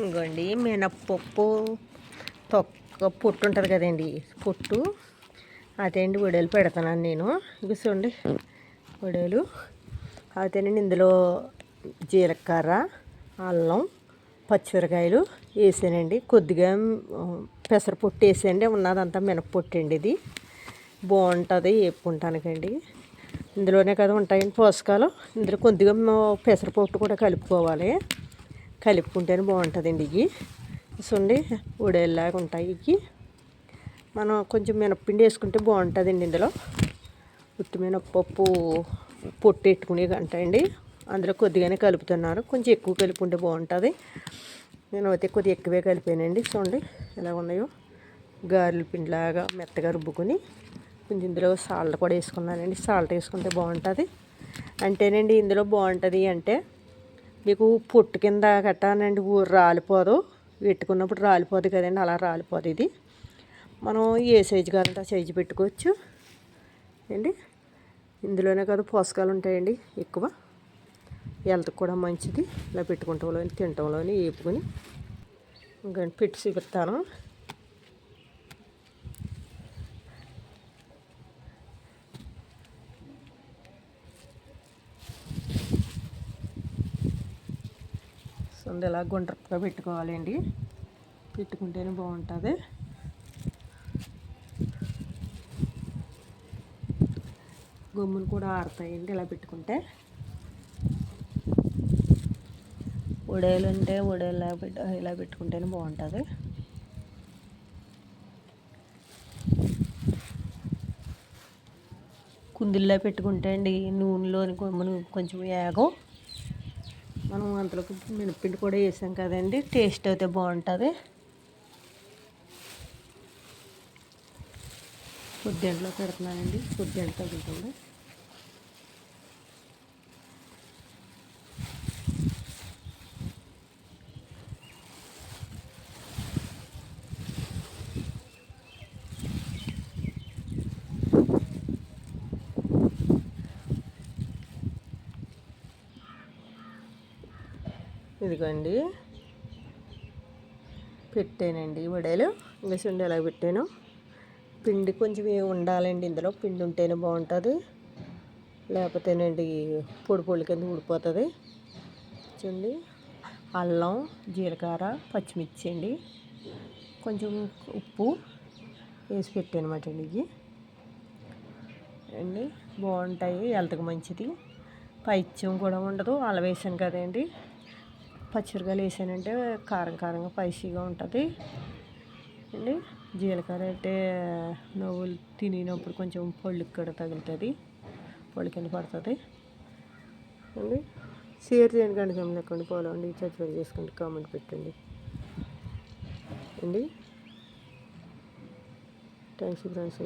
ఇంకోండి మినప్పప్పు తొక్క పొట్టు ఉంటుంది కదండి, పొట్టు అదేండి వడేలు పెడుతున్నాను నేను. ఇక చూడండి వడేలు అదేనండి. ఇందులో జీలకర్ర, అల్లం, పచ్చిమిరకాయలు వేసానండి. కొద్దిగా పెసరపొట్టు వేసానండి. ఉన్నదంతా మినప్పొట్టు అండి. ఇది బాగుంటుంది వేపుకుంటానికండి. ఇందులోనే కదా ఉంటాయండి పోషకాలు. ఇందులో కొద్దిగా పెసరపొట్టు కూడా కలుపుకోవాలి. కలుపుకుంటేనే బాగుంటుందండి. ఇవి చూడండి ఉడేలాగా ఉంటాయి. ఇవి మనం కొంచెం మినప్పిండి వేసుకుంటే బాగుంటుందండి. ఇందులో ఉత్తి మినప్పప్పు పొట్టు పెట్టుకునే అండి. అందులో కొద్దిగానే కలుపుతున్నారు. కొంచెం ఎక్కువ కలుపుకుంటే బాగుంటుంది. నేను అయితే కొద్దిగా ఎక్కువే కలిపానండి. చూడండి ఎలా ఉన్నాయో. గారెల పిండిలాగా మెత్తగా రుబ్బుకొని కొంచెం ఇందులో సాల్ట్ కూడా వేసుకున్నానండి. సాల్ట్ వేసుకుంటే బాగుంటుంది అంటేనండి. ఇందులో బాగుంటుంది అంటే మీకు పొట్టు కింద కట్టానండి రాలిపోదు. పెట్టుకున్నప్పుడు రాలిపోదు కదండి, అలా రాలిపోదు. ఇది మనం ఏ సైజు కావాలంటే ఆ సైజు పెట్టుకోవచ్చు అండి. ఇందులోనే కదా పోషకాలు ఉంటాయండి ఎక్కువ. హెల్త్కి కూడా మంచిది. ఇలా పెట్టుకుంటాంలోని తినటంలోని వేపుకొని ఇంకా పెట్టి చూపిస్తాను. ఇలా గుండ్రగా పెట్టుకోవాలండి. పెట్టుకుంటేనే బాగుంటుంది. గమ్ములు కూడా ఆరుతాయండి ఇలా పెట్టుకుంటే. ఉడేలు ఉంటే ఉడేలా ఇలా పెట్టుకుంటేనే బాగుంటుంది. కుందుల్లో పెట్టుకుంటే అండి నూనెలోని గమ్మును కొంచెం వేగం. మనం అంతలోకి మినప్పిండి కూడా వేసాం కదండి, టేస్ట్ అయితే బాగుంటుంది. పొద్దుంట్లో పెడుతున్నానండి. పొద్దుంట తగ్గుతుంది. ఇదిగోండి పెట్టానండి వడేలు. ఇంకా చూడండి ఎలా పెట్టాను. పిండి కొంచెం ఉండాలండి. ఇందులో పిండి ఉంటేనే బాగుంటుంది. లేకపోతేనండి పొడి పొడి కింద ఊడిపోతుంది. చూడండి అల్లం, జీలకర్ర, పచ్చిమిర్చి అండి, కొంచెం ఉప్పు వేసి పెట్టానమాట అండి. ఇవి అండి బాగుంటాయి. హెల్త్కి మంచిది. పైత్యం కూడా ఉండదు. అల్లం వేసాను కదండి. పచ్చిమిరకాయలు వేసానంటే కారం కారంగా స్పైసీగా ఉంటుంది అండి. జీలకర్ర అయితే నవ్వులు తినేటప్పుడు కొంచెం పళ్ళుకి కూడా తగులుతుంది, పళ్ళు కింద పడుతుంది అండి. షేర్ చేయండి, గంట గమనికండి, ఫాలో అండి, సబ్స్క్రైబ్ చేసుకోండి, కామెంట్ పెట్టండి అండి. Thanks friends.